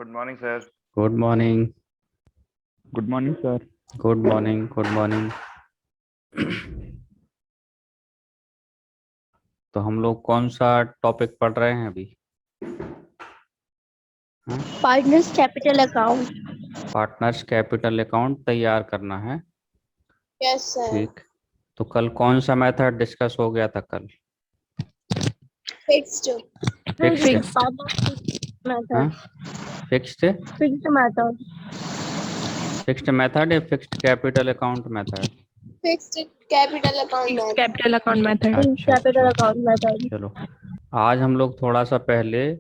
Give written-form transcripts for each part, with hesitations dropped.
Good morning sir. Good morning. Good morning sir. Good morning. Good morning. तो हम लोग कौन सा टॉपिक पढ़ रहे हैं अभी? Partners capital account. Partners capital account तैयार करना है। Yes sir. ठीक। तो कल कौन सा मेथड डिस्कस हो गया था? कल fixed fixed method. Fixed fixed method. Fixed method या fixed capital account method? Fixed capital account method. अच्छा कैपिटल अच्छा, अकाउंट मेथड। चलो। आज हम लोग थोड़ा सा पहले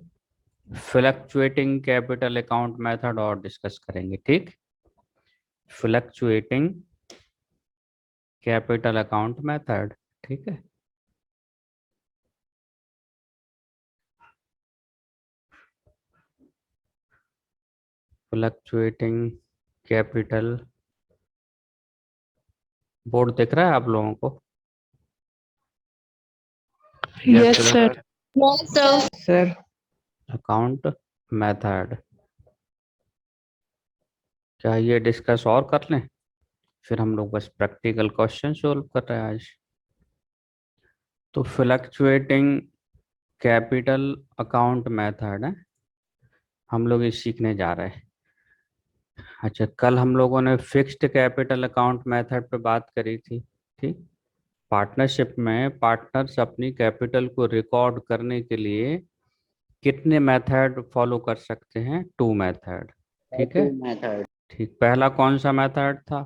फ्लक्चुएटिंग कैपिटल अकाउंट मेथड और डिस्कस करेंगे। ठीक। Fluctuating capital account method. ठीक है। फ्लक्चुएटिंग कैपिटल बोर्ड दिख रहा है आप लोगों को? Yes sir. Yes sir account method क्या ये डिस्कस और कर लें? फिर हम लोग बस प्रैक्टिकल क्वेश्चन सोल्व कर रहे हैं आज। तो फ्लक्चुएटिंग कैपिटल अकाउंट मेथड है, हम लोग ये सीखने जा रहे हैं। अच्छा, कल हम लोगों ने फिक्स्ड कैपिटल अकाउंट मेथड पे बात करी थी। ठीक। पार्टनरशिप में पार्टनर्स अपनी कैपिटल को रिकॉर्ड करने के लिए कितने मेथड फॉलो कर सकते हैं? 2 मेथड। ठीक है। ठीक। पहला कौन सा मेथड था?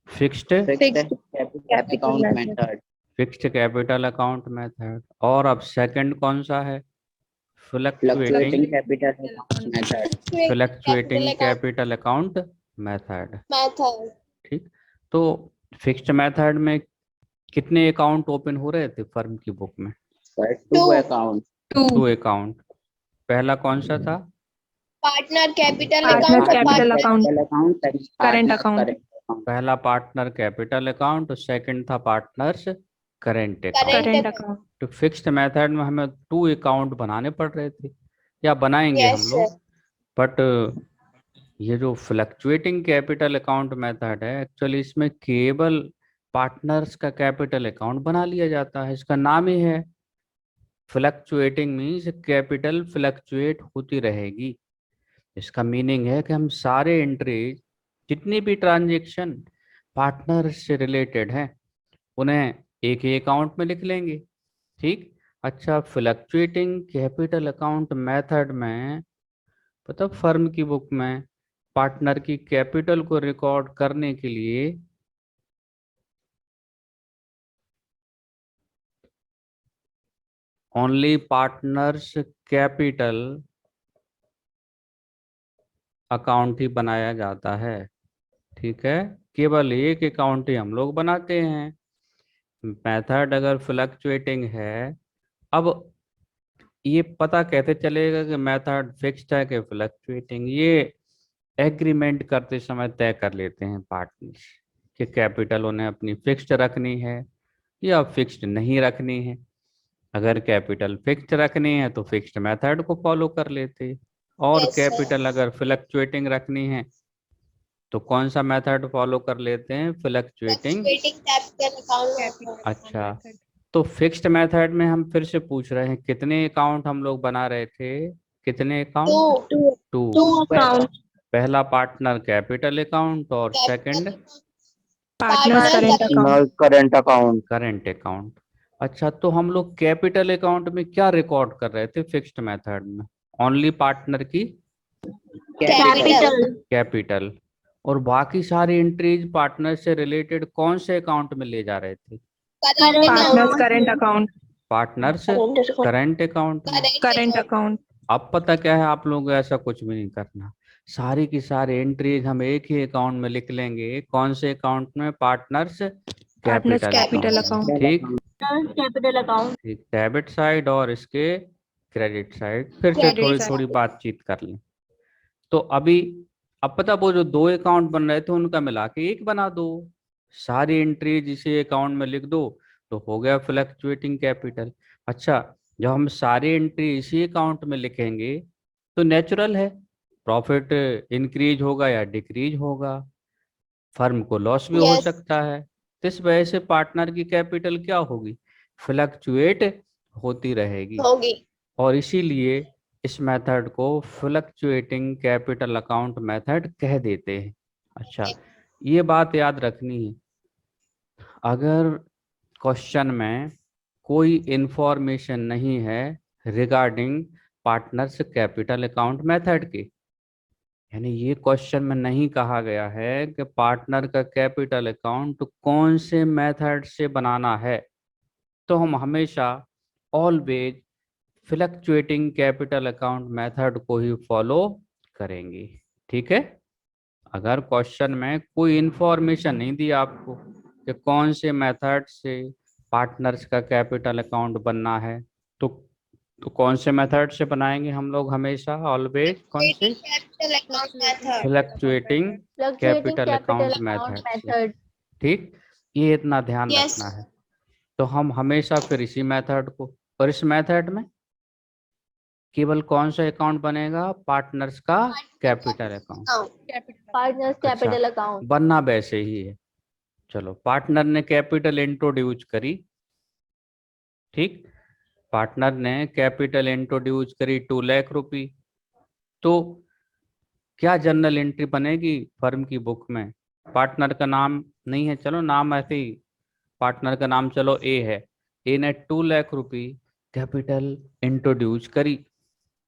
Fixed capital method. Fixed capital account method. और अब सेकंड कौन सा है? Fluctuating capital account method. ठीक। तो फिक्स्ड मेथड में कितने अकाउंट ओपन हो रहे थे फर्म की बुक में? 2 अकाउंट। पहला कौन सा था? Partner capital account current account. पहला पार्टनर कैपिटल अकाउंट और सेकंड था पार्टनर्स करेंट अकाउंट। अकाउंट। तो फिक्स्ड मेथड में हमें 2 अकाउंट बनाने पड़ रहे थे, या बनाएंगे Yes, हम लोग। बट ये जो फ्लक्चुएटिंग कैपिटल अकाउंट मेथड है, एक्चुअली इसमें केवल पार्टनर्स का कैपिटल अकाउंट बना लिया जाता है। इसका नाम ही है फ्लक्चुएटिंग, मीन्स कैपिटल फ्लक्चुएट होती रहेगी। इसका मीनिंग है कि हम सारे एंट्रीज, जितनी भी ट्रांजेक्शन पार्टनर से रिलेटेड हैं, उन्हें एक ही अकाउंट में लिख लेंगे। ठीक। अच्छा, फ्लक्चुएटिंग कैपिटल अकाउंट मेथड में पता फर्म की बुक में पार्टनर की कैपिटल को रिकॉर्ड करने के लिए ओनली पार्टनर्स कैपिटल अकाउंट ही बनाया जाता है। ठीक है। केवल एक अकाउंट ही हम लोग बनाते हैं। मेथड अगर फ्लक्चुएटिंग है, अब ये पता कैसे चलेगा कि मेथड फिक्स्ड है कि फ्लक्चुएटिंग? ये एग्रीमेंट करते समय तय कर लेते हैं पार्टनर्स कि कैपिटल उन्हें अपनी फिक्स्ड रखनी है या फिक्स्ड नहीं रखनी है। अगर कैपिटल फिक्स्ड रखनी है तो फिक्स्ड मेथड को फॉलो कर लेते, और Yes, sir. कैपिटल अगर फ्लक्चुएटिंग रखनी है तो कौन सा मेथड फॉलो कर लेते हैं? फ्लक्चुएटिंग। Capital account. अच्छा, तो फिक्स्ड मेथड में हम फिर से पूछ रहे हैं कितने अकाउंट हम लोग बना रहे थे? कितने अकाउंट? 2 अकाउंट। पहला पार्टनर कैपिटल अकाउंट और second partner current account. Current account. अच्छा, तो हम लोग कैपिटल अकाउंट में क्या रिकॉर्ड कर रहे थे फिक्स्ड मेथड में? ओनली पार्टनर की कैपिटल। कैपिटल, और बाकी सारी एंट्रीज पार्टनर से रिलेटेड कौन से अकाउंट में ले जा रहे थे? Partners current account. Partners current account में। Current account. अब पता क्या है, आप लोगों को ऐसा कुछ भी नहीं करना। सारी की सारी एंट्रीज हम एक ही अकाउंट में लिख लेंगे। कौन से अकाउंट में? Partners capital account. ठीक। Capital account. ठीक। डेबिट साइड और इसके क्रेडिट साइड फिर से थोड़ी थोड़ी बातचीत कर लें। तो अभी अब पता, वो जो 2 अकाउंट बन रहे थे उनका मिला के एक बना दो। सारी एंट्रीज इसी अकाउंट में लिख दो तो हो गया फ्लक्चुएटिंग कैपिटल। अच्छा, जब हम सारी एंट्री इसी अकाउंट में लिखेंगे तो नेचुरल है, प्रॉफिट इंक्रीज होगा या डिक्रीज होगा, फर्म को लॉस भी हो Yes. सकता है। तो इस वजह से पार्टनर की कैपिटल क्या होगी, फ्लक्चुएट होती रहेगी। होगी। और इसीलिए इस मेथड को फ्लक्चुएटिंग कैपिटल अकाउंट मेथड कह देते हैं। अच्छा, ये बात याद रखनी है, अगर क्वेश्चन में कोई इंफॉर्मेशन नहीं है regarding partners capital account method की, यानी ये क्वेश्चन में नहीं कहा गया है कि पार्टनर का कैपिटल अकाउंट कौन से मेथड से बनाना है, तो हम हमेशा always fluctuating capital account method को ही फॉलो करेंगे। ठीक है, अगर क्वेश्चन में कोई इंफॉर्मेशन नहीं दी आपको कि कौन से मेथड से पार्टनर्स का कैपिटल अकाउंट बनना है, तो कौन से मेथड से बनाएंगे हम लोग हमेशा ऑलवेज, कौन से, capital account method. Fluctuating capital account method से। ठीक, ये इतना ध्यान Yes. रखना है। तो हम हमेशा फिर इसी मेथड को, और इस मेथड में केवल कौन सा अकाउंट बनेगा, पार्टनर्स का capital account. Partners capital account. बनना वैसे ही है। चलो, पार्टनर ने कैपिटल इंट्रोड्यूस करी, ठीक, पार्टनर ने कैपिटल इंट्रोड्यूस करी 2 लाख रुपए, तो क्या जनरल एंट्री बनेगी फर्म की बुक में? पार्टनर का नाम नहीं है, चलो नाम ऐसे ही, पार्टनर का नाम चलो ए है, ए ने 2 लाख रुपए कैपिटल इंट्रोड्यूस करी,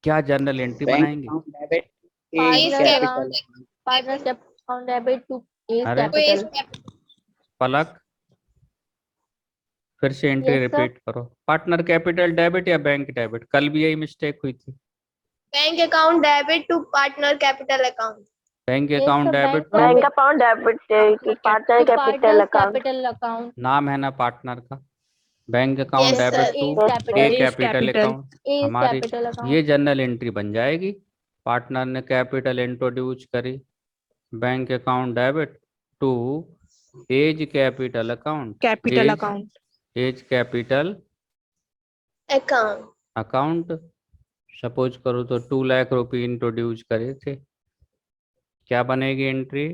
क्या जनरल एंट्री बैंक बनाएंगे? Account debit Is capital capital. Partners account debit to A's अरे तो is कैपिटल। capital. पलक, फिर से एंट्री Yes, sir. रिपीट करो। पार्टनर कैपिटल डेबिट या बैंक डेबिट? कल भी यही मिस्टेक हुई थी। Bank account debit to partner capital account. Bank Yes, account sir, debit bank to, account account debit की partner capital partners account capital account. नाम है ना पार्टनर का, bank account Yes, debit sir. To as a capital. Capital account. As हमारी capital account. ये general entry बन जाएगी, partner ने कैपिटल इंट्रोड्यूस करी, bank account debit to as capital account, capital account. As capital Account. Account. Suppose करो तो 2 लाख रुपए introduce करे थे, क्या बनेगी entry?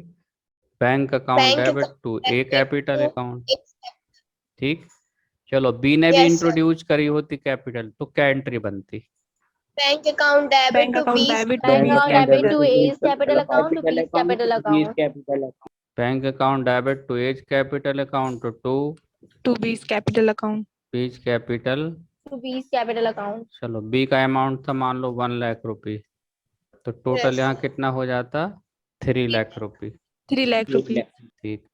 Bank account Bank debit account to A debit capital to account. X. ठीक, चलो बी ने भी Yes, sir. इंट्रोड्यूस करी होती कैपिटल, तो क्या एंट्री बनती? Bank account debit bank to account B's debit to bank B account capital. Debit to as capital account to B's capital account capital account bank account debit to as capital account to B's capital account. B's capital. To B's capital account. चलो B का amount था मान लो 1 लाख रुपए, तो total Yes. यहाँ कितना हो जाता? 3 लाख रुपए। 3 लाख रुपए। ठीक,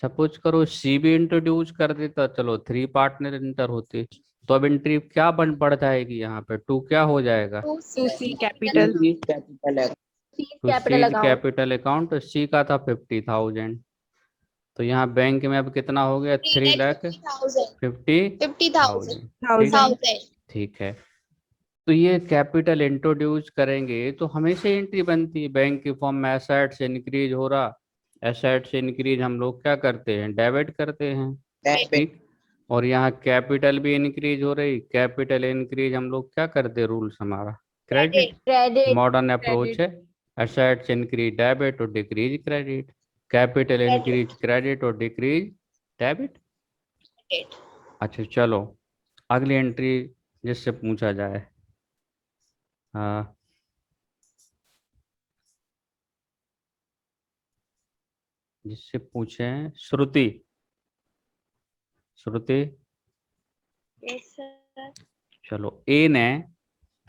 सपोज करो सी भी इंट्रोड्यूस कर देता, चलो 3 पार्टनर इंटर होते, तो अब एंट्री क्या बन पड़ जाएगी यहाँ पे? 2 क्या हो जाएगा? To to C capital. Capital C's to capital C account capital account. C का था 50,000, तो यहाँ बैंक में अब कितना हो गया? 3 लाख 50,000. 50,000। 50,000. ठीक, 1,000. ठीक है। तो ये कैपिटल इंट्रोड्यूस करेंगे तो हमेशा एंट्री बनती है, बैंक की फॉर्म में एसेट्स इंक्रीज हो रहा, एसेट्स इंक्रीज हम लोग क्या करते हैं? डेबिट करते हैं। ठीक, और यहाँ कैपिटल भी इंक्रीज हो रही, कैपिटल इंक्रीज हम लोग क्या करते? रूल्स हमारा क्रेडिट, क्रेडिट मॉडर्न अप्रोच है, एसेट्स इंक्रीज डेबिट और decrease credit, capital increase credit और डिक्रीज डेबिट। अच्छा चलो, अगली एंट्री जिससे पूछा जाए, हाँ, जिससे पूछे श्रुति। श्रुति, Yes, sir. चलो ए ने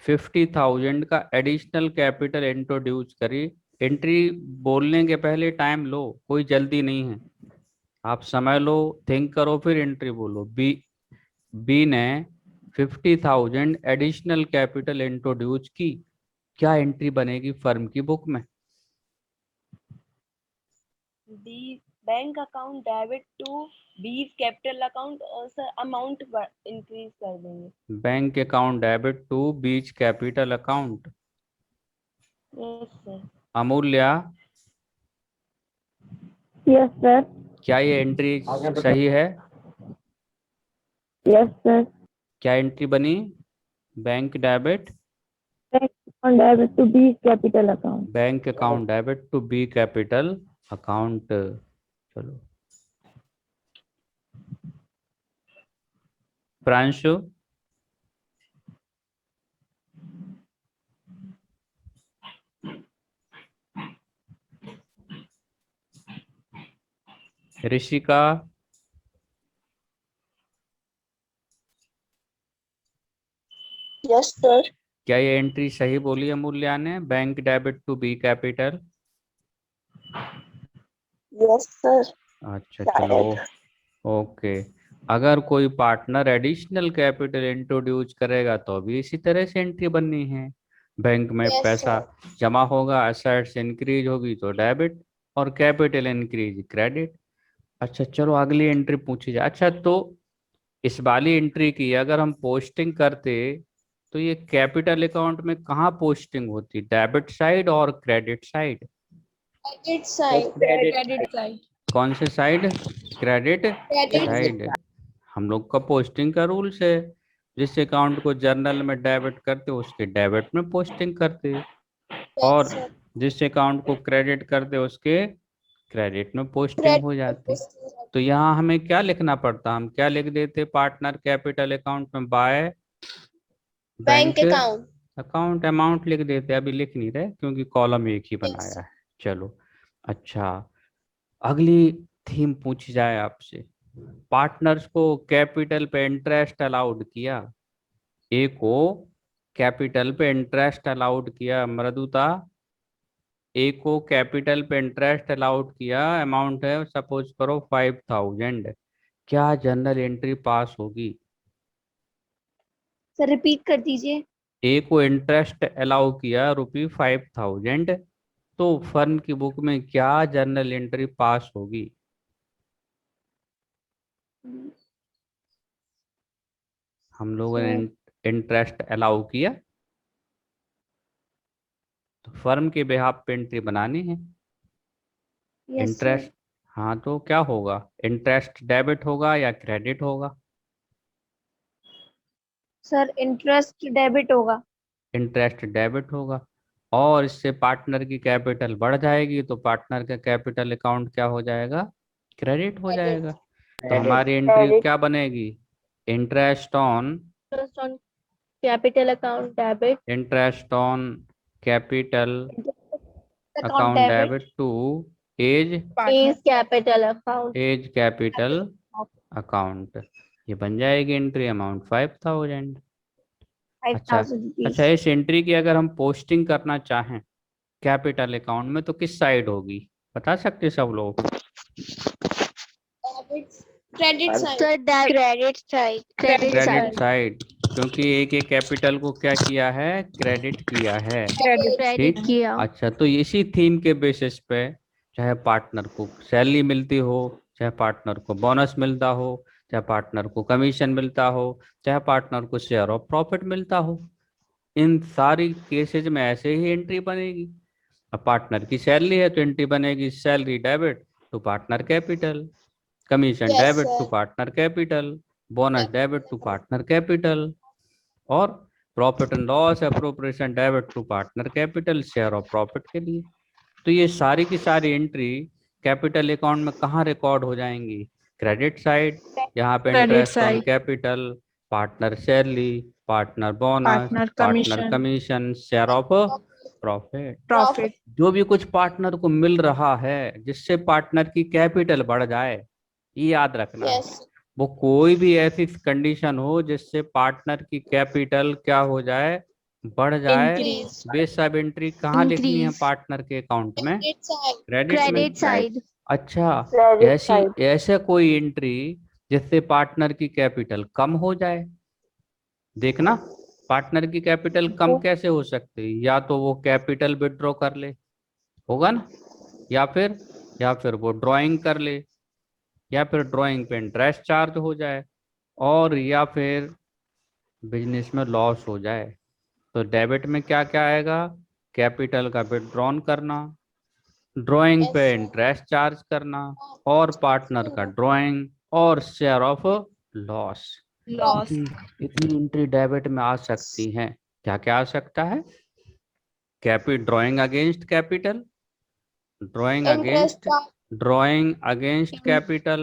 50,000 का एडिशनल कैपिटल इंट्रोड्यूस करी। एंट्री बोलने के पहले टाइम लो, कोई जल्दी नहीं है, आप समय लो, थिंक करो, फिर एंट्री बोलो। बी ने 50,000 एडिशनल कैपिटल इंट्रोड्यूस की, क्या एंट्री बनेगी फर्म की बुक में? The bank account debit to B's capital account और सर अमाउंट इंक्रीज कर देंगे। Bank account debit to B's capital account. Yes sir. Amulya, yes sir. क्या ये एंट्री सही है? Yes sir. क्या एंट्री बनी? Bank debit On debit to B's capital account. Bank account debit to B capital account. चलो Pranshu, Rishika, Yes, sir. क्या ये entry सही बोली है मूल्या ने? Bank debit to B capital. Yes, sir. अच्छा चलो ओके। अगर कोई पार्टनर एडिशनल कैपिटल इंट्रोड्यूस करेगा तो भी इसी तरह से एंट्री बननी है। बैंक में Yes, पैसा जमा होगा, एसेट्स इंक्रीज होगी तो डेबिट, और कैपिटल इंक्रीज क्रेडिट। अच्छा चलो अगली एंट्री पूछी जाए। अच्छा तो इस वाली एंट्री की अगर हम पोस्टिंग करते तो ये कैपिटल अकाउंट में कहाँ पोस्टिंग होती? डेबिट साइड और credit side? Credit side. Credit side. कौन से साइड? Credit Credit side. हम लोग का पोस्टिंग का रूल्स है, जिस अकाउंट को जर्नल में डेबिट करते उसके डेबिट में पोस्टिंग करते, और sir. जिस अकाउंट को क्रेडिट करते उसके क्रेडिट में पोस्टिंग Credit हो जाती। तो यहाँ हमें क्या लिखना पड़ता? हम क्या लिख देते पार्टनर कैपिटल अकाउंट में? By Bank account. Account amount लिख देते। अभी लिख नहीं रहे क्योंकि कॉलम एक ही बनाया है। चलो अच्छा अगली थीम पूछी जाए आपसे। पार्टनर्स को कैपिटल पे इंटरेस्ट अलाउड किया, ए को कैपिटल पे इंटरेस्ट अलाउड किया, मृदुता ए को कैपिटल पे इंटरेस्ट अलाउड किया, अमाउंट है सपोज करो 5000। क्या जर्नल एंट्री पास होगी? सर रिपीट कर दीजिए। ए को इंटरेस्ट अलाउ किया ₹5000, तो फर्म की बुक में क्या जर्नल एंट्री पास होगी? हम लोगों ने इंटरेस्ट अलाउ किया तो फर्म के बिहाफ पे एंट्री बनानी है। इंटरेस्ट, हाँ तो क्या होगा? इंटरेस्ट डेबिट होगा या क्रेडिट होगा? सर इंटरेस्ट डेबिट होगा। इंटरेस्ट डेबिट होगा, और इससे पार्टनर की कैपिटल बढ़ जाएगी तो पार्टनर का कैपिटल अकाउंट क्या हो जाएगा? क्रेडिट हो जाएगा। तो हमारी एंट्री क्या बनेगी? Interest on Interest on capital account debit. Interest on capital Account account debit. Debit to as B's capital account. As capital account. ये बन जाएगी एंट्री अमाउंट 5000। अच्छा 5000 rupees. अच्छा इस एंट्री की अगर हम पोस्टिंग करना चाहें कैपिटल अकाउंट में तो किस साइड होगी? बता सकते सब लोग? Credit side. Sir, credit side. Credit credit side. Side, क्योंकि एक एक कैपिटल को क्या किया है? क्रेडिट किया है। Credit ठीक। किया. अच्छा तो इसी थीम के बेसिस पे चाहे पार्टनर को सैलरी मिलती हो, चाहे पार्टनर को बोनस मिलता हो, चाहे पार्टनर को कमीशन मिलता हो, चाहे पार्टनर को शेयर ऑफ प्रॉफिट मिलता हो, इन सारी केसेज में ऐसे ही एंट्री बनेगी। अब पार्टनर की सैलरी है तो एंट्री बनेगी salary debit to partner capital, commission Yes, debit sir. To partner capital, bonus debit to partner capital, और profit and loss appropriation debit to partner capital share of profit के लिए। तो ये सारी की सारी एंट्री कैपिटल अकाउंट में कहाँ रिकॉर्ड हो जाएंगी? Credit side. यहाँ पे Credit interest on side. Capital, partner salary, partner bonus, Partner partner commission. Commission, share of profit. Profit. जो भी कुछ पार्टनर को मिल रहा है जिससे पार्टनर की कैपिटल बढ़ जाए, ये याद रखना है। Yes. वो कोई भी ऐसी कंडीशन हो जिससे पार्टनर की कैपिटल क्या हो जाए? बढ़ जाए। Increase. वे सब एंट्री कहाँ लिखनी है Increase. पार्टनर के अकाउंट में? Credit side. क्रेडिट में। Credit side. अच्छा Credit ऐसी side. ऐसा कोई एंट्री जिससे पार्टनर की कैपिटल कम हो जाए? देखना पार्टनर की कैपिटल कम कैसे हो सकती है? या तो वो कैपिटल विड्रॉ कर ले, होगा ना, या फिर वो ड्राइंग कर ले, या फिर ड्राइंग पे इंटरेस्ट चार्ज हो जाए, और या फिर बिजनेस में लॉस हो जाए। तो डेबिट में क्या क्या आएगा? कैपिटल का विड्रॉन करना, ड्राइंग पे इंटरेस्ट चार्ज करना, और पार्टनर का ड्राइंग, और शेयर ऑफ लॉस। Loss. इतनी एंट्री डेबिट में आ सकती हैं। क्या क्या आ सकता है? Drawing against capital, drawing Interest against capital,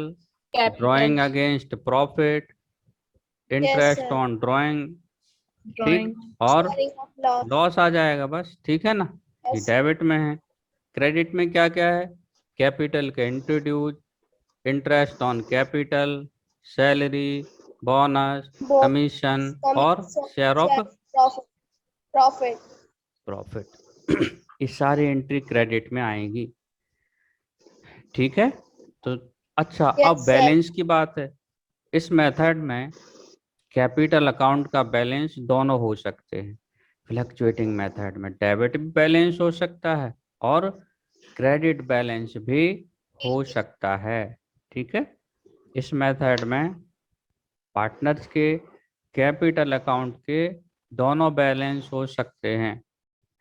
drawing against profit, interest sir. On drawing, Drawing. ठीक, और Sharing of loss. लॉस आ जाएगा बस, ठीक है ना। ये Yes, sir. डेबिट में है। क्रेडिट में क्या क्या है? कैपिटल का introduce, interest on capital, salary, bonus, Bonus, commission और शेयर ऑफ Profit. प्रॉफिट। ये सारी एंट्री क्रेडिट में आएंगी, ठीक है। तो अच्छा, Yes, अब sir. बैलेंस की बात है। इस मेथड में कैपिटल अकाउंट का बैलेंस दोनों हो सकते हैं। फ्लक्चुएटिंग मेथड में डेबिट बैलेंस हो सकता है और क्रेडिट बैलेंस भी हो सकता है, ठीक है। इस मेथड में पार्टनर्स के कैपिटल अकाउंट के दोनों बैलेंस हो सकते हैं।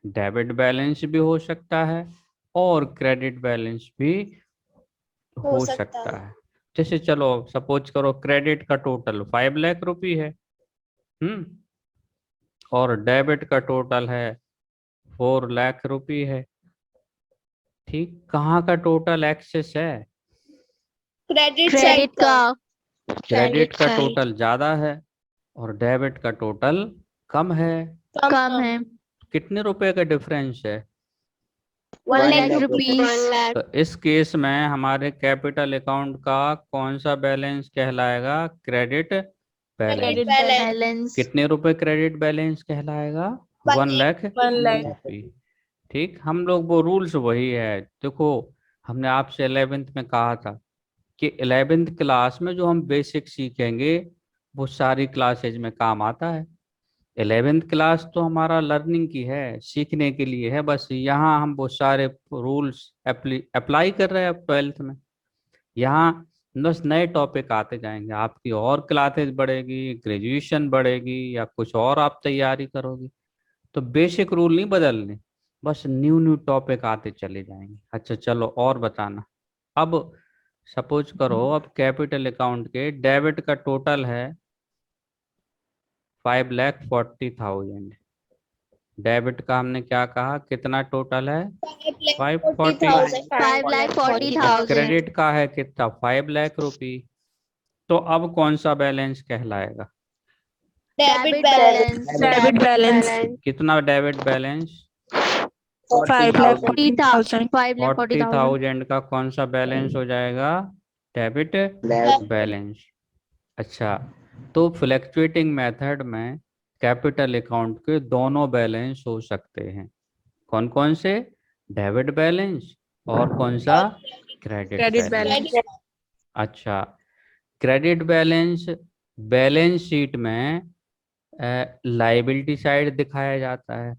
डेबिट बैलेंस भी हो सकता है और क्रेडिट बैलेंस भी हो सकता है। जैसे चलो सपोज करो क्रेडिट का टोटल 5 लाख रुपए है, और डेबिट का टोटल है 4 लाख रुपए है, ठीक। कहाँ का टोटल एक्सेस है? Credit side क्रेडिट का क्रेडिट का side. टोटल ज्यादा है और डेबिट का टोटल कम है। कम है। कितने रुपए का डिफरेंस है? 1 लाख रुपीस। 1 लाख। तो इस केस में हमारे कैपिटल अकाउंट का कौन सा बैलेंस कहलाएगा? Credit balance. Credit balance. Balance. कितने रुपए क्रेडिट बैलेंस कहलाएगा? 1 लाख 1 lakh. रुपए, ठीक। हम लोग वो रूल्स वही है। देखो हमने आपसे 11th में कहा था कि 11th क्लास में जो हम बेसिक सीखेंगे वो सारी क्लासेज में काम आता है। 11th क्लास तो हमारा लर्निंग की है, सीखने के लिए है, बस यहाँ हम वो सारे रूल्स अप्लाई कर रहे हैं अब 12th में। यहाँ बस नए टॉपिक आते जाएंगे, आपकी और क्लासेज बढ़ेगी, ग्रेजुएशन बढ़ेगी या कुछ और आप तैयारी करोगी, तो बेसिक रूल नहीं बदलने, बस न्यू टॉपिक आते चले जाएंगे। अच्छा चलो और बताना। अब सपोज करो अब कैपिटल अकाउंट के डेबिट का टोटल है 5,40,000। डेबिट का हमने क्या कहा, कितना टोटल है? 540,000। 5,40,000। क्रेडिट का है कितना? 5 लाख रुपए। तो अब कौन सा बैलेंस कहलाएगा? Debit balance. Debit balance. कितना डेबिट बैलेंस? 5,40,000. 40,000 का कौन सा बैलेंस हो जाएगा? Debit balance. अच्छा, तो फ्लक्चुएटिंग मेथड में कैपिटल अकाउंट के दोनों बैलेंस हो सकते हैं। कौन कौन से? डेबिट बैलेंस और कौन सा? Credit Credit balance. balance. अच्छा, क्रेडिट बैलेंस बैलेंस शीट में लाइबिलिटी साइड दिखाया जाता है।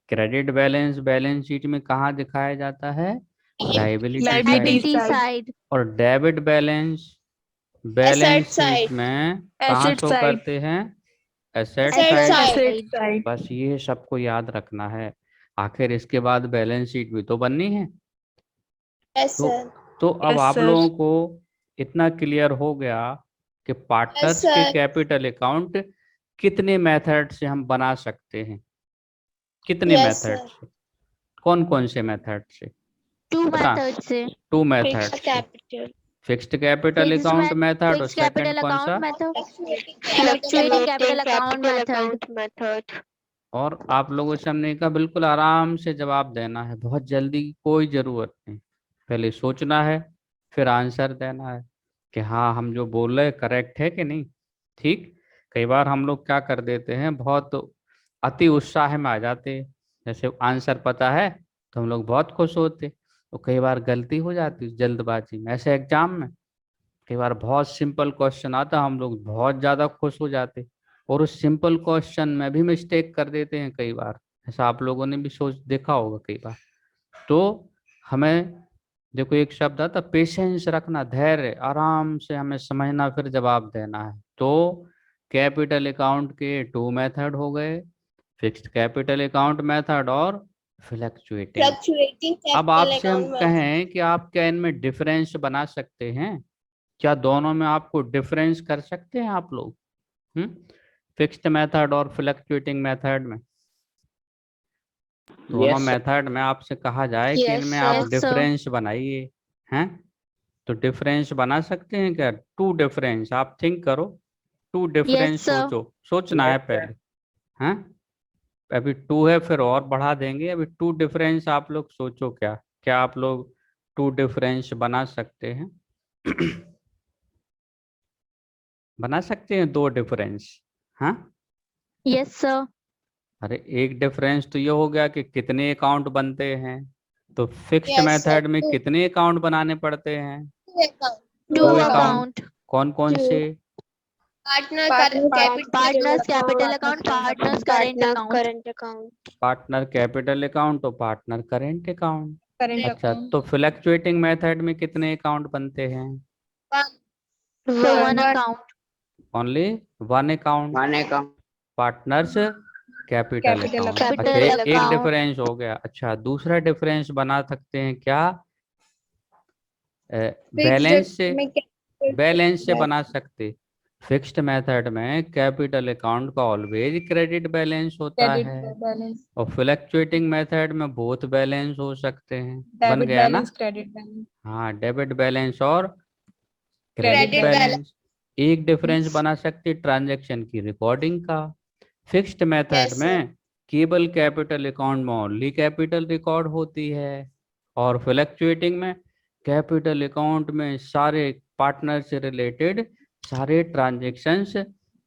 क्रेडिट बैलेंस बैलेंस शीट में कहाँ दिखाया जाता है? Liability Liability side. साइड। और debit balance balance sheet side. में कहाँ Asset शो side. करते हैं? Asset Asset side. side. Asset side. बस ये सबको याद रखना है, आखिर इसके बाद बैलेंस शीट भी तो बननी है। Yes, sir. तो अब Yes, आप sir. लोगों को इतना क्लियर हो गया कि पार्टनर्स Yes, के sir. कैपिटल अकाउंट कितने मेथड से हम बना सकते हैं? कितने Yes, मेथड sir. से? कौन कौन से मेथड से? 2 बता। मेथड से। 2 मेथड Fixed से। capital. Fixed capital account method और फिक्स सेकंड कैपिटल कौन सा? Account method. Fluctuating fluctuating capital account method. method. और आप लोगों से हमने कहा बिल्कुल आराम से जवाब देना है, बहुत जल्दी की कोई ज़रूरत नहीं। पहले सोचना है फिर आंसर देना है कि हाँ हम जो बोल रहे करेक्ट है कि नहीं, ठीक। कई बार हम लोग क्या कर देते हैं, बहुत अति उत्साह में आ जाते हैं। जैसे आंसर पता है तो हम लोग बहुत खुश होते, तो कई बार गलती हो जाती है जल्दबाजी में। ऐसे एग्जाम में कई बार बहुत सिंपल क्वेश्चन आता, हम लोग बहुत ज़्यादा खुश हो जाते और उस सिंपल क्वेश्चन में भी मिस्टेक कर देते हैं कई बार। ऐसा आप लोगों ने भी सोच देखा होगा कई बार। तो हमें देखो एक शब्द आता पेशेंस रखना, धैर्य, आराम से हमें समझना फिर जवाब देना है। तो कैपिटल अकाउंट के 2 मेथड हो गए, फिक्स्ड कैपिटल अकाउंट मेथड और फ्लक्चुएटिंग। Fluctuating अब capital आपसे हम account method. कहें कि आप क्या इनमें डिफरेंस बना सकते हैं? क्या दोनों में आपको डिफरेंस कर सकते हैं आप लोग? फिक्स्ड मेथड और फ्लक्चुएटिंग मेथड में दोनों Yes, sir. मेथड में आपसे कहा जाए कि Yes, इनमें sir. आप Yes, sir. डिफरेंस बनाइए, हैं? तो डिफरेंस बना सकते हैं क्या? टू डिफरेंस आप थिंक करो, टू डिफरेंस sir. सोचो, सोचना है पहले, हैं? अभी टू है, फिर और बढ़ा देंगे। अभी टू डिफरेंस आप लोग सोचो, क्या क्या आप लोग टू डिफरेंस बना सकते हैं? बना सकते हैं दो डिफरेंस, हाँ? Yes, sir. अरे एक डिफरेंस तो ये हो गया कि कितने अकाउंट बनते हैं, तो फिक्स्ड Yes, sir. मेथड में Two. कितने अकाउंट बनाने पड़ते हैं? Two account. Two Two account. कौन कौन Two. से? Partner Partners capital account. account, partners current account. Current account. Partner capital account और पार्टनर करेंट अकाउंट। Current अच्छा, account. तो फ्लक्चुएटिंग मेथड में कितने अकाउंट बनते हैं? So one account. Only one account, One account. Partners capital Capital account. account. अच्छा, Capital एक account. Difference हो गया। अच्छा, दूसरा डिफरेंस बना सकते हैं क्या? बैलेंस से बना सकते। फिक्स्ड मेथड में कैपिटल अकाउंट का ऑलवेज क्रेडिट बैलेंस होता Credit है, balance. और फ्लक्चुएटिंग मेथड में बोथ बैलेंस हो सकते हैं। बन Debit गया ना? balance, credit balance. हाँ, डेबिट बैलेंस और Credit क्रेडिट बैलेंस। एक डिफरेंस बना सकते ट्रांजैक्शन की रिकॉर्डिंग का। फिक्स्ड मेथड Yes, में केवल कैपिटल अकाउंट में ओनली कैपिटल रिकॉर्ड होती है, और फ्लक्चुएटिंग में कैपिटल अकाउंट में सारे पार्टनर से रिलेटेड सारे ट्रांजैक्शंस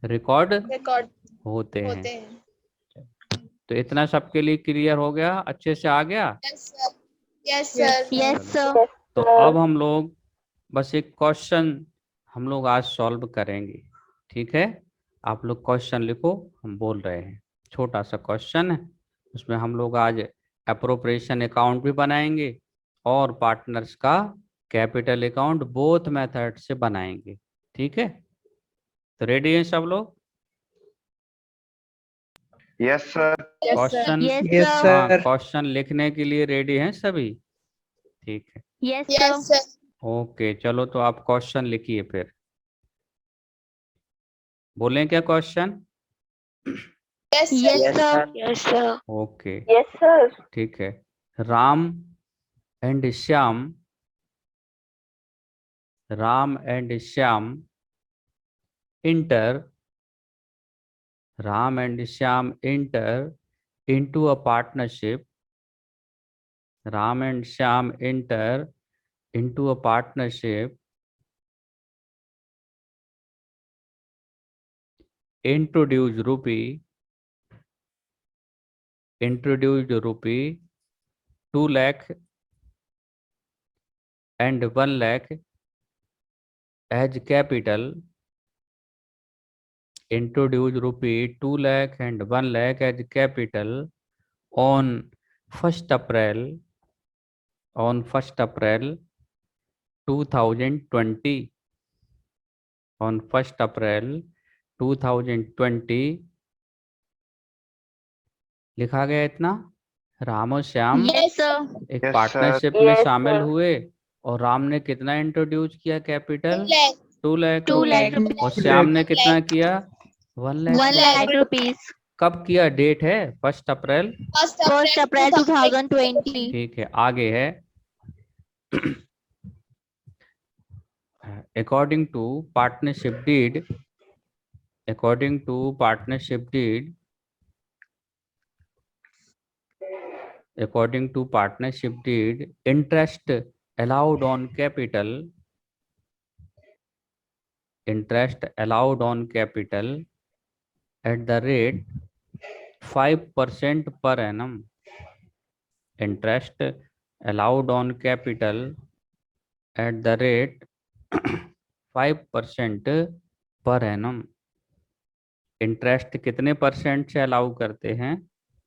रिकॉर्ड Record होते हैं। होते हैं. तो इतना सबके लिए क्लियर हो गया, अच्छे से आ गया? Yes, sir. Yes, sir. Yes, sir. तो अब हम लोग बस एक क्वेश्चन हम लोग आज सॉल्व करेंगे, ठीक है? आप लोग क्वेश्चन लिखो, हम बोल रहे हैं। छोटा सा क्वेश्चन है, उसमें हम लोग आज अप्रोप्रिएशन अकाउंट भी बनाएंगे और पार्टनर्स का कैपिटल अकाउंट बोथ मेथड से बनाएंगे, ठीक है? तो रेडी हैं सब लोग? Yes, sir. Question, Yes, sir. हाँ, क्वेश्चन लिखने के लिए रेडी हैं सभी? ठीक है, Yes, Yes, sir. sir. Okay. चलो, तो आप क्वेश्चन लिखिए, फिर बोलें क्या question? Yes, sir. Yes, sir. Yes, sir. Okay, Yes, sir. ठीक है। Ram and Shyam enter into a partnership. Ram and Shyam enter into a partnership. Introduce rupee 2 lakh and 1 lakh as capital. Introduce rupee 2 lakh and 1 lakh as capital on 1st April 2020. On 1st April 2020 लिखा गया इतना। राम और Shyam Yes, sir. एक Yes, partnership sir. में Yes, शामिल sir. हुए, और राम ने कितना इंट्रोड्यूस किया capital? 2 lakh. 2 lakh 2 lakh rupees. rupees. और श्याम ने कितना किया? 1 लाख 1 lakh rupees. कब किया? डेट है 1 अप्रैल। 1st April 2020. ठीक है, आगे है according to partnership deed interest allowed on capital at the rate 5% per annum. Interest allowed on capital at the rate 5% per annum. Interest कितने परसेंट से अलाउ करते हैं?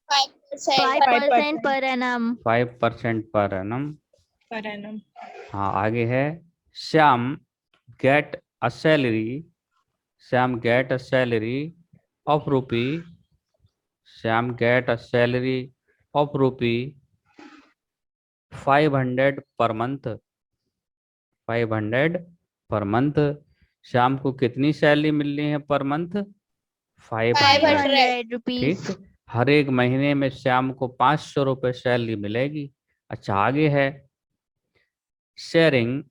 5%. 5% per annum. 5% पर annum. Per annum. हाँ, आगे है Shyam get a salary of rupee 500 per month. 500 per month. Shyam को कितनी सैलरी मिलनी है पर मंथ? 500। 500 rupees. ठीक, हर एक महीने में श्याम को 500 रुपये सैलरी मिलेगी। अच्छा, आगे है sharing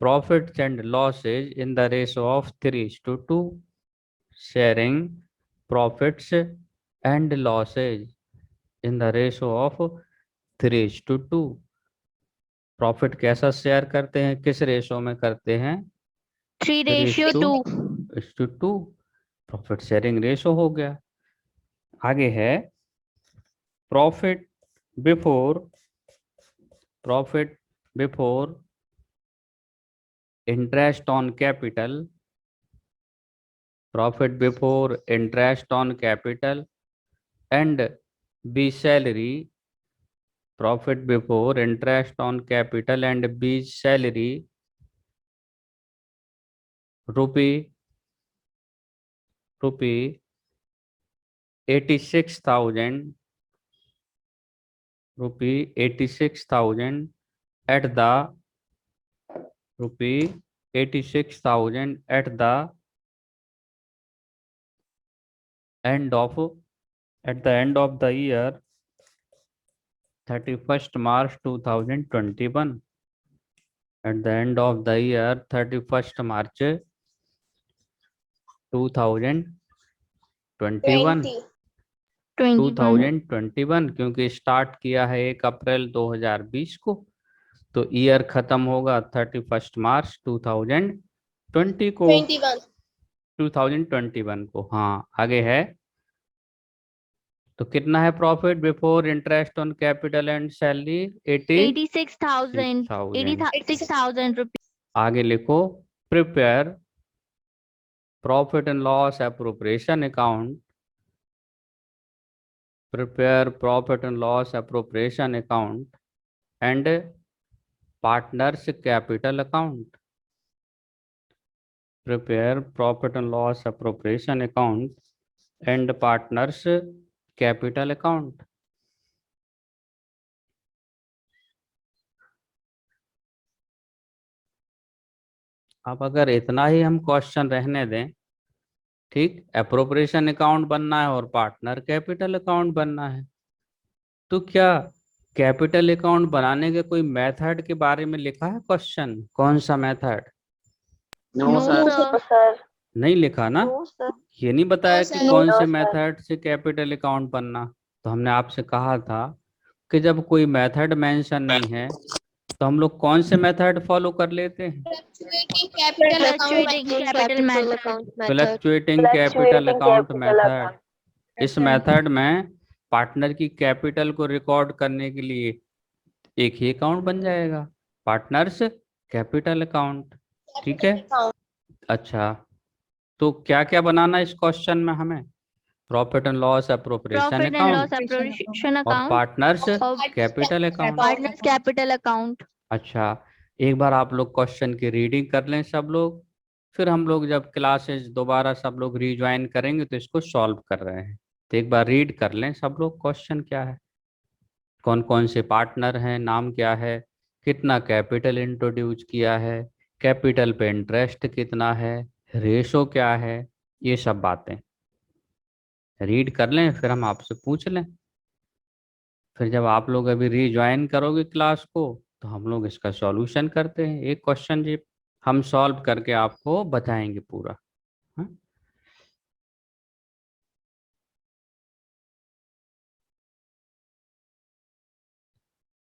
profits and losses in the ratio of 3:2। Sharing profits and losses in the ratio of 3:2। Profit कैसा शेयर करते हैं, किस रेशो में करते हैं? 3:2। प्रॉफिट शेयरिंग रेशो हो गया। आगे है profit before interest on capital, profit before interest on capital and B salary, profit before interest on capital and B salary rupee 86,000 at the end of the year 31st March 2021. At the end of the year 31st March 2021, 2021 क्योंकि start किया है 1 अप्रैल 2020 को, तो year खत्म होगा 31 मार्च 2021 को। हाँ, आगे है तो कितना है profit before interest on capital and salary? 86,000 rupees. आगे लिखो prepare profit and loss appropriation account, prepare profit and loss appropriation account and partners capital account. Prepare profit and loss appropriation account and partners capital account. अब अगर इतना ही हम question रहने दें, ठीक, appropriation account बनना है और पार्टनर कैपिटल अकाउंट बनना है, तो क्या कैपिटल अकाउंट बनाने के कोई मेथड के बारे में लिखा है क्वेश्चन? कौन सा मेथड? No sir. नहीं लिखा ना? ये नहीं बताया No, कि sir. कौन से मेथड से कैपिटल अकाउंट बनना। तो हमने आपसे कहा था कि जब कोई मेथड मेंशन नहीं है तो हम लोग कौन से मेथड फॉलो कर लेते हैं? Fluctuating capital account fluctuating capital account method. इस मेथड में पार्टनर की कैपिटल को रिकॉर्ड करने के लिए एक ही अकाउंट बन जाएगा, पार्टनर्स कैपिटल अकाउंट। ठीक है, अच्छा, तो क्या क्या बनाना है इस क्वेश्चन में हमें? Profit and loss appropriation account और partners capital account. Partners capital account. अच्छा, एक बार आप लोग क्वेश्चन की रीडिंग कर लें सब लोग, फिर हम लोग जब क्लासेस दोबारा सब लोग रीज्वाइन करेंगे तो इसको सॉल्व कर रहे हैं, तो एक बार रीड कर लें सब लोग क्वेश्चन क्या है, कौन कौन से पार्टनर हैं, नाम क्या है, कितना कैपिटल इंट्रोड्यूस किया है, कैपिटल पे इंटरेस्ट कितना है, रेशो क्या है, ये सब बातें रीड कर लें, फिर हम आपसे पूछ लें। फिर जब आप लोग अभी रीज्वाइन करोगे क्लास को तो हम लोग इसका सॉल्यूशन करते हैं, एक क्वेश्चन जी हम सॉल्व करके आपको बताएंगे पूरा। हाँ?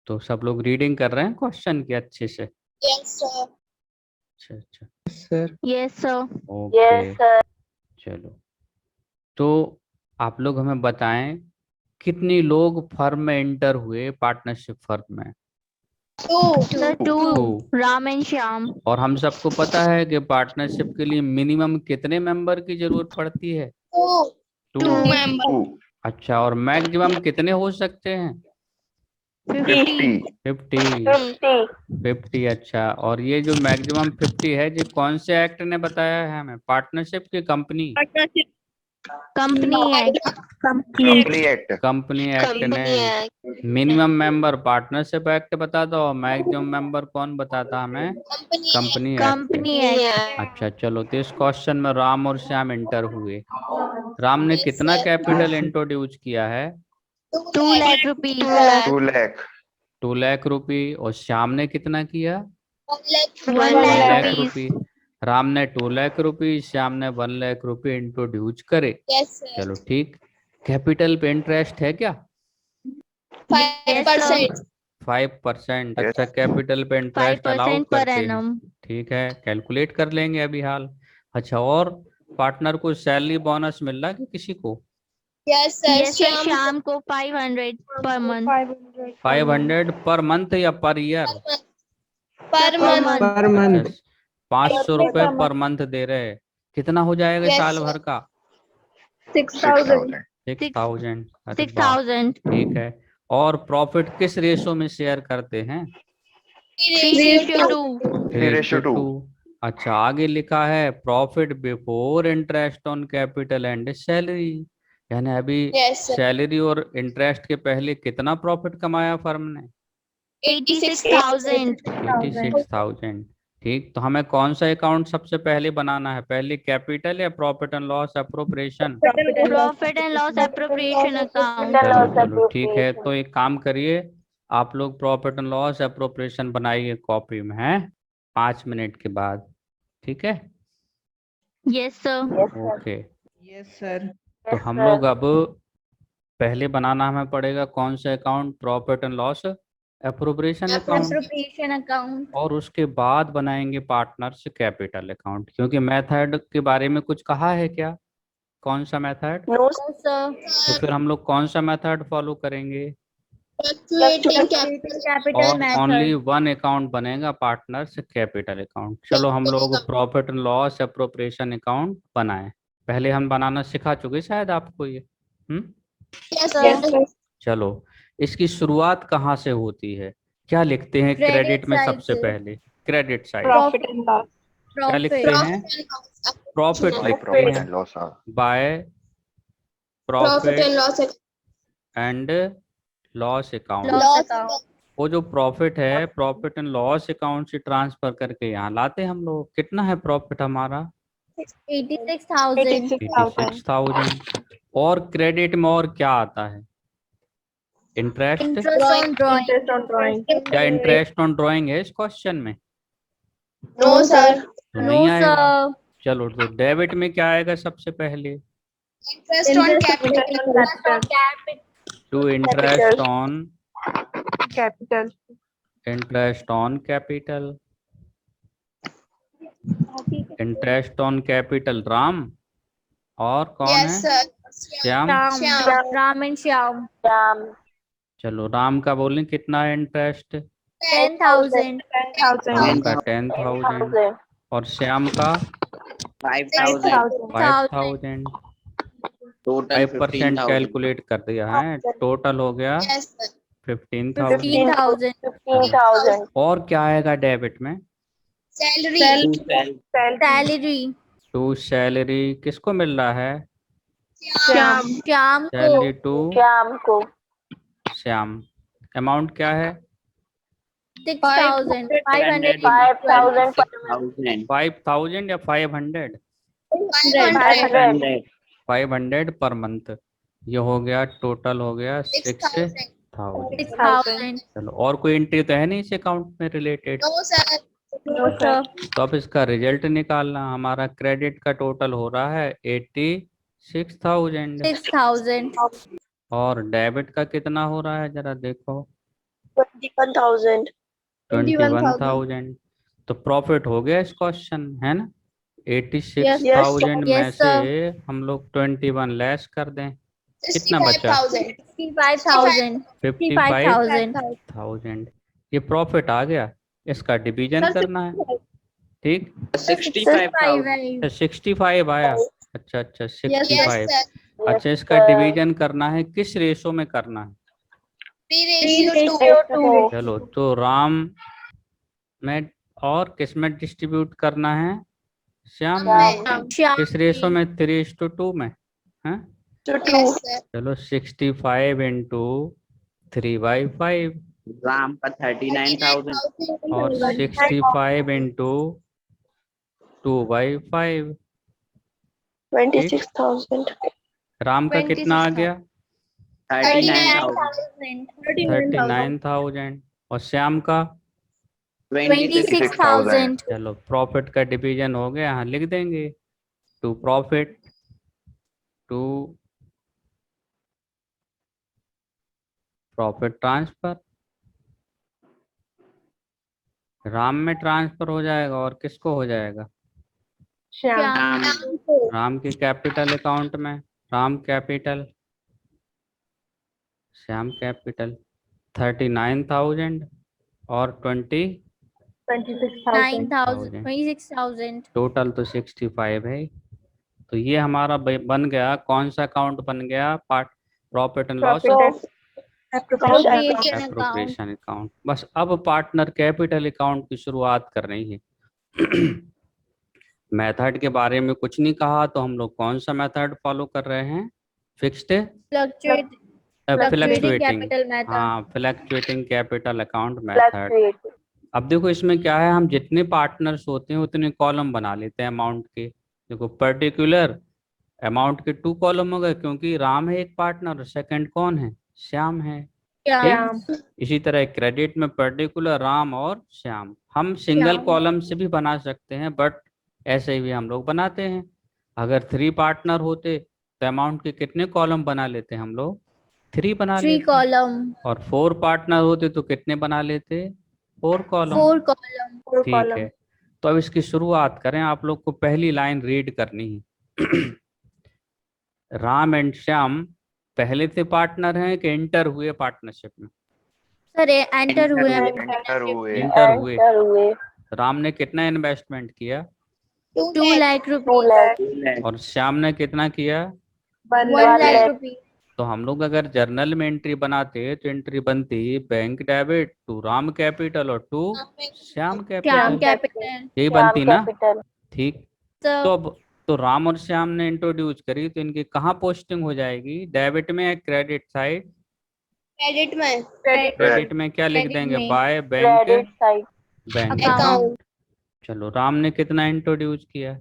तो सब लोग रीडिंग कर रहे हैं क्वेश्चन की अच्छे से? Yes, sir. अच्छा अच्छा, यस सर। ओके, चलो, तो आप लोग हमें बताएं कितने लोग फर्म में एंटर हुए, पार्टनरशिप फर्म में? Sir 2, Two. Ram and Shyam. और हम सबको पता है कि पार्टनरशिप के लिए मिनिमम कितने मेंबर की जरूरत पड़ती है? Two Two. members. अच्छा, और मैक्सिमम कितने हो सकते हैं? 50। 50। अच्छा, और ये जो मैक्सिमम 50 है, ये कौन से एक्ट ने बताया है हमें? पार्टनरशिप की company? Company Act. Company act, company act ने मिनिमम मेंबर पार्टनरशिप एक्ट बता दो, मैक्सिमम मेंबर कौन बताता हमें? Company act. Company Act. अच्छा चलो, तो इस क्वेश्चन में राम और श्याम इंटर हुए। राम ने कितना कैपिटल इंट्रोड्यूस किया है? 2 lakh rupees. 2 लाख, 2 लाख रुपी। और श्याम ने कितना किया? 1 1 lakh लाख rupees. रुपी। राम ने 2 लाख रुपी, श्याम ने 1 लाख रुपी इंट्रोड्यूस करे। चलो ठीक। कैपिटल पे इंटरेस्ट है क्या? 5%. 5%। अच्छा, कैपिटल पे इंटरेस्ट अलाउ 5% per करते हैं। annum. ठीक है, कैलकुलेट कर लेंगे अभी हाल। अच्छा, और पार्टनर को सैलरी बोनस मिल रहा है कि किसी को? Yes, sir. Yes, sir. Shyam को 500 per month. 500 पर मंथ या per year? Per month. Per month, 500 रुपए पर मंथ दे रहे हैं। कितना हो जाएगा Yes, साल sir. भर का? 6,000. 6,000। अरे वाह, 6,000. ठीक है। और प्रॉफिट किस रेशो में शेयर करते हैं? 3:2. 3:2। अच्छा, आगे लिखा है profit before interest on capital and salary, यानी अभी Yes, sir. सैलरी और इंटरेस्ट के पहले कितना प्रॉफिट कमाया फर्म ने? 86,000. 86,000। ठीक, तो हमें कौन सा अकाउंट सबसे पहले बनाना है? पहले कैपिटल या profit and loss appropriation? Profit and loss appropriation account. चलो ठीक है, तो एक काम करिए, आप लोग प्रॉफिट एंड लॉस अप्रोप्रिएशन बनाइए कॉपी में, है 5 मिनट के बाद। ठीक है, Yes, sir. Okay. Yes sir. तो हम लोग अब पहले बनाना हमें पड़ेगा कौन सा account? Profit and loss appropriation account. Appropriation account. और उसके बाद बनाएंगे पार्टनर्स कैपिटल अकाउंट। क्योंकि मेथड के बारे में कुछ कहा है क्या? कौन सा मेथड? No, sir. तो फिर हम लोग कौन सा मेथड फॉलो करेंगे? Fluctuating capital. और ओनली वन अकाउंट बनेगा, पार्टनर्स कैपिटल अकाउंट। चलो हम लोग profit and loss appropriation account बनाएं। पहले हम बनाना सिखा चुके शायद आपको ये। Yes, sir. चलो, इसकी शुरुआत कहाँ से होती है? क्या लिखते हैं क्रेडिट में? सबसे पहले credit side Profit and loss. क्या लिखते हैं? प्रॉफिट लिखते प्रॉफिट हैं and loss, by Profit profit and loss. And loss account. Loss account. वो जो प्रॉफिट है, प्रॉफिट एंड लॉस अकाउंट से ट्रांसफर करके यहाँ लाते हैं हम लोग। कितना है प्रॉफिट हमारा? 86,000. 86,000। और क्रेडिट में और क्या आता है? Interest Interest on drawing. Interest on drawing. या इंटरेस्ट ऑन ड्राइंग है इस क्वेश्चन में? No, sir. तो No, नहीं आएगा। sir. चलो, तो डेबिट में क्या आएगा सबसे पहले? Interest on capital. To interest on Capital. Capital. Interest on capital Ram, और कौन Yes, है? sir. Shyam. Shyam. Ram and Shyam. चलो, राम का बोलें कितना है इंटरेस्ट? 10,000. 10,000. राम का 10,000 और श्याम का 5,000, 5,000। 5% कैलकुलेट कर दिया है, टोटल हो गया Yes, sir. 15,000। 15,000. और क्या आएगा डेबिट में? Salary. Salary. टू सैलरी किसको मिल रहा है? Shyam. Shyam सैलरी को. टू श्याम। अमाउंट क्या है? 6,000. 500. 5,000 या 500? 500. 500 पर मंथ। ये हो गया, टोटल हो गया 6,000। 6,000. चलो, और कोई एंट्री तो है नहीं इस अकाउंट में related? No, sir. No, sir. तो अब इसका रिजल्ट निकालना। हमारा क्रेडिट का टोटल हो रहा है 86,000 6,000. और डेबिट का कितना हो रहा है जरा देखो? 21,000. 21,000। तो प्रॉफिट हो गया इस क्वेश्चन, है ना? 86,000 में Yes, से हम लोग 21 लेस कर दें, कितना बचा? 65,000. 55,000. 55,000। ये प्रॉफिट आ गया, इसका डिवीजन करना है। ठीक, 65 आया। अच्छा, 65। Yes, sir. अच्छा, इसका डिवीजन करना है, किस रेशो में करना है? 3:2. चलो, तो राम में और किस में डिस्ट्रीब्यूट करना है? श्याम में। Shyam. किस रेशो में? 3:2 में, हैं? Yes, sir. चलो 65 इंटू 3/5 राम का 39,000 और 65 इंटू 2/5। 26,000. राम का कितना आ गया? 39,000 39,000। और श्याम का? 26,000. चलो प्रॉफिट का डिवीजन हो गया, यहाँ लिख देंगे to profit to profit transfer. Ram में ट्रांसफर हो जाएगा और किसको हो जाएगा? श्याम. राम के कैपिटल अकाउंट में। राम कैपिटल, श्याम कैपिटल 39,000 और 26,000. 26,000. टोटल तो 65 है। तो ये हमारा बन गया, कौन सा अकाउंट बन गया? Profit and loss Appropriation account. Appropriation account. बस अब पार्टनर कैपिटल अकाउंट की शुरुआत करनी है। मेथड के बारे में कुछ नहीं कहा, तो हम लोग कौन सा मेथड फॉलो कर रहे हैं? Fixed Fluctuating capital method. हाँ, फ्लक्चुएटिंग कैपिटल अकाउंट मेथड। अब देखो इसमें क्या है, हम जितने पार्टनर्स होते हैं उतने कॉलम बना लेते हैं अमाउंट के। देखो पर्टिकुलर अमाउंट के 2 कॉलम हो गए, क्योंकि राम है एक पार्टनर और सेकंड कौन है? श्याम है। श्याम. इसी तरह क्रेडिट में पर्टिकुलर राम और श्याम। हम सिंगल श्याम। कॉलम से भी बना सकते हैं, बट ऐसे भी हम लोग बनाते हैं। अगर 3 पार्टनर होते तो अमाउंट के कितने कॉलम बना लेते हम लोग? 3 बना 3 लेते। column. और 4 पार्टनर होते तो कितने बना लेते? 4 कॉलम। 4 column. ठीक है, तो अब इसकी शुरुआत करें। आप लोग को पहली लाइन रीड करनी है। राम एंड श्याम पहले से पार्टनर हैं कि एंटर हुए पार्टनरशिप में? सर एंटर हुए हैं. एंटर हुए। राम ने कितना इन्वेस्टमेंट किया? 2 lakh rupees. और श्याम ने कितना किया? 1 lakh rupees. तो हम लोग अगर जर्नल में एंट्री बनाते तो एंट्री बनती bank debit to Ram capital और to Shyam Shyam capital, capital. यही बनती ना? ठीक। So तो अब तो राम और श्याम ने इंट्रोड्यूस करी, तो इनकी कहाँ पोस्टिंग हो जाएगी? डेबिट में या क्रेडिट साइड? Credit में. क्रेडिट में क्या लिख Credit देंगे? में। By bank bank Account. Account. चलो राम ने कितना इंट्रोड्यूस किया?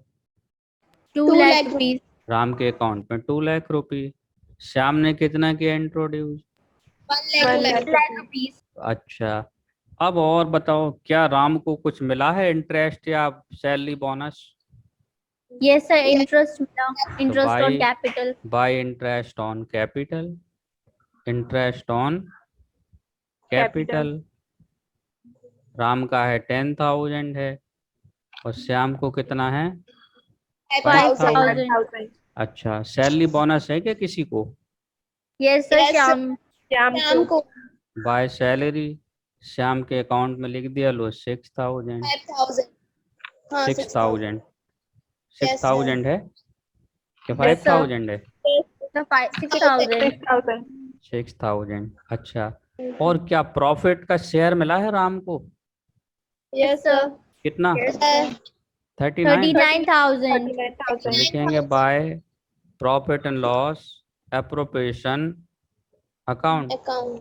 2 2 lakh lakh rupees. राम के अकाउंट में 2 लाख रुपए। श्याम ने कितना किया इंट्रोड्यूस? 1 lakh. 1 lakh rupees. अच्छा, अब और बताओ, क्या राम को कुछ मिला है इंटरेस्ट या salary bonus? Yes sir, interest मिला. Interest on by- capital. Bye interest on capital, interest on capital. Ram का है 10,000 है और श्याम को कितना है? 5,000. 5,000. अच्छा, सैलरी बोनस है क्या किसी को? Yes sir, Yes, sir. Shyam. शाम को बाय सैलरी श्याम के अकाउंट में लिख दिया, लो 6,000। 5,000. हाँ, 6,000 Yes, 6,000 है कि Yes, sir. 5,000 है? So 6,000. 6,000। अच्छा, और क्या प्रॉफिट का शेयर मिला है राम को? Yes, sir. कितना? Yes, sir. 39। 39,000. लिखेंगे by profit and loss appropriation account. Account.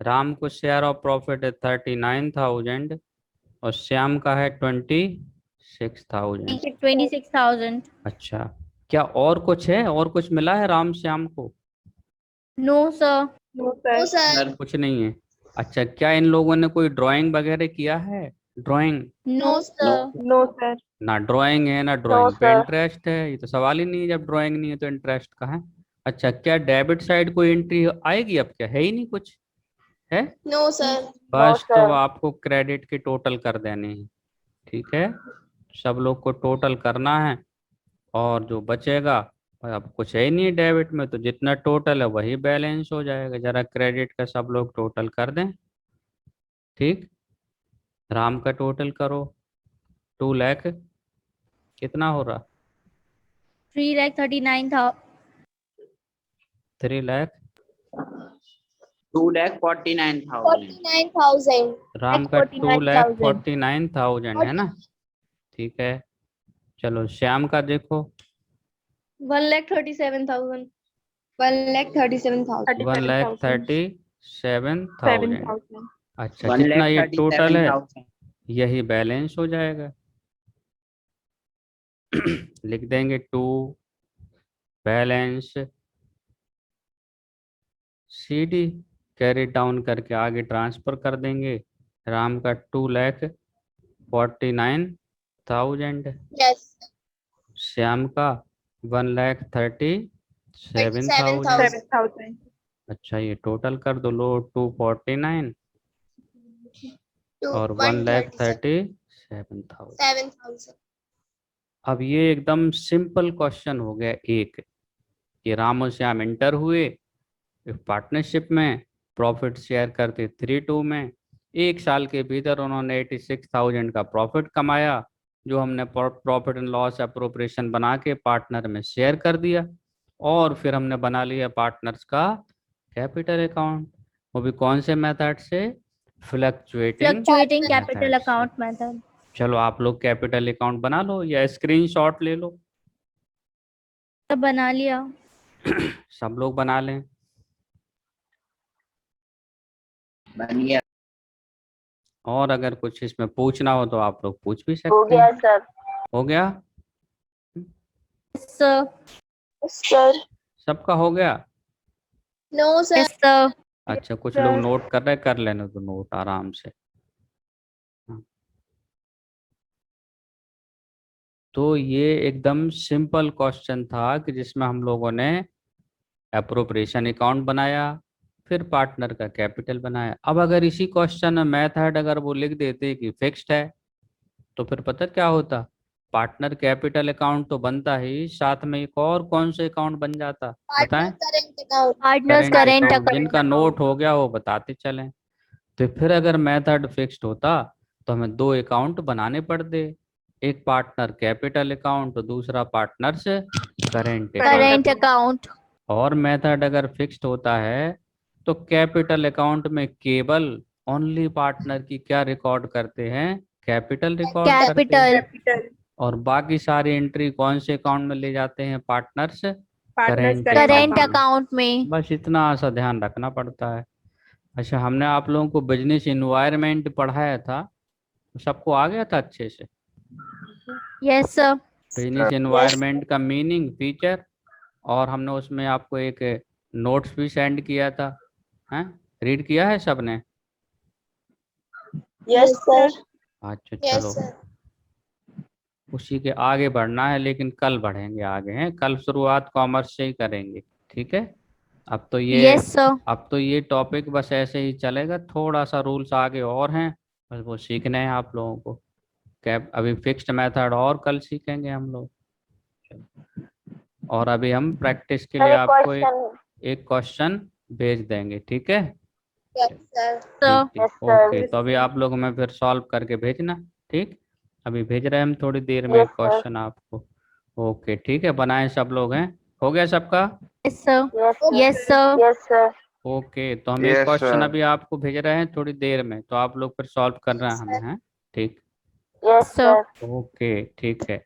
Ram को शेयर ऑफ प्रॉफिट है 39,000 और श्याम का है 26,000। 26,000. अच्छा, क्या और कुछ है? और कुछ मिला है राम श्याम को? No sir. No, sir. कुछ नहीं है। अच्छा, क्या इन लोगों ने कोई ड्राइंग वगैरह किया है? Drawing No sir. ना, ड्राइंग है ना ड्राइंग पे sir. इंटरेस्ट है, ये तो सवाल ही नहीं है। जब ड्राइंग नहीं है तो इंटरेस्ट का है। अच्छा, क्या डेबिट साइड कोई एंट्री आएगी? अब क्या है ही नहीं कुछ है। No, sir. बस sir. तो आपको क्रेडिट के टोटल कर देने हैं। ठीक है, सब लोग को टोटल करना है और जो बचेगा, अब कुछ है ही नहीं डेबिट में, तो जितना टोटल है वही बैलेंस हो जाएगा। जरा क्रेडिट का सब लोग टोटल कर दें। ठीक, राम का टोटल करो। 2 लाख कितना हो रहा? 3,39,000. 3 लाख। 2,49,000 49,000. राम का 49,000. 2,49,000 है ना? ठीक है, चलो श्याम का देखो। 1,37,000. 1,37,000. 1,37,000। 7,000. अच्छा, जितना ये टोटल है 1,37,000। यही बैलेंस हो जाएगा। लिख देंगे to balance CD, carry down करके आगे ट्रांसफर कर देंगे। राम का 2,49,000, Yes. श्याम का 1,37,000। 7,000. अच्छा, ये टोटल कर दो लो, 249 To और 1,37,000। 7,000. अब ये एकदम सिंपल क्वेश्चन हो गया एक, कि राम और श्याम इंटर हुए पार्टनरशिप में, प्रॉफिट शेयर करते 3:2 में। एक साल के भीतर उन्होंने 86,000 का प्रॉफिट कमाया, जो हमने प्रॉफिट एंड लॉस अप्रोप्रिएशन बना के पार्टनर में शेयर कर दिया, और फिर हमने बना लिया पार्टनर्स का कैपिटल अकाउंट। वो भी कौन से मेथड से? Fluctuating capital account method. चलो आप लोग कैपिटल अकाउंट बना लो या स्क्रीनशॉट ले लो। तो बना लिया। सब लोग बना लें। बन गया। और अगर कुछ इसमें पूछना हो तो आप लोग पूछ भी हो सकते गया हैं। सर। हो गया? सर। सर सबका हो गया? No, sir. Yes sir. अच्छा, कुछ लोग नोट कर रहे, कर लेने तो नोट आराम से। तो ये एकदम सिंपल क्वेश्चन था कि जिसमें हम लोगों ने एप्रोप्रिएशन अकाउंट बनाया, फिर पार्टनर का कैपिटल बनाया। अब अगर इसी क्वेश्चन में मेथड अगर वो लिख देते कि फिक्स्ड है, तो फिर पता क्या होता? पार्टनर कैपिटल अकाउंट तो बनता ही, साथ में एक और कौन सा अकाउंट बन जाता बताएं? Partner current account. Partners current current account. Account. जिनका नोट हो गया वो बताते चलें। तो फिर अगर मेथड फिक्स्ड होता तो हमें दो अकाउंट बनाने पड़ते, एक पार्टनर कैपिटल अकाउंट और दूसरा partners current account. Current account. और मेथड अगर फिक्स्ड होता है तो कैपिटल अकाउंट में केवल ओनली पार्टनर की क्या रिकॉर्ड करते हैं? कैपिटल रिकॉर्ड करते हैं। कैपिटल। और बाकी सारी एंट्री कौन से अकाउंट में ले जाते हैं? Partners Partners current current account. Account में। बस इतना सा ध्यान रखना पड़ता है। अच्छा, हमने आप लोगों को बिजनेस इन्वायरमेंट पढ़ाया था, सबको आ गया था अच्छे से? Yes sir. बिजनेस इन्वायरमेंट का मीनिंग, फीचर, और हमने उसमें आपको एक नोट्स भी सेंड किया था, हैं? रीड किया है सबने? Yes sir. अच्छा Yes, चलो, sir. उसी के आगे बढ़ना है, लेकिन कल बढ़ेंगे आगे, हैं? कल शुरुआत कॉमर्स से ही करेंगे, ठीक है? अब तो यस सर। ये टॉपिक बस ऐसे ही चलेगा, थोड़ा सा रूल्स आगे और हैं, बस वो सीखने हैं आप लोगों को। कैप अभी फिक्स्ड मेथड और कल सीखेंगे हम लोग। और अभी हम प्रैक्टिस के लिए आपको एक क्वेश्चन भेज देंगे, ठीक है? Yes, sir. सर। ठीक ठीक, ओके। तो अभी आप लोग हमें फिर सॉल्व करके भेजना, ठीक? अभी भेज रहे हैं हम थोड़ी देर में क्वेश्चन आपको। ओके, ठीक है, बनाए सब लोग हैं? हो गया सबका? Yes sir. Yes sir. Yes sir. Okay, तो हम एक Yes, क्वेश्चन sir. अभी आपको भेज रहे हैं थोड़ी देर में, तो आप लोग फिर सॉल्व करना है हमें, हैं? ठीक? Yes sir. सर। ओके, ठीक है।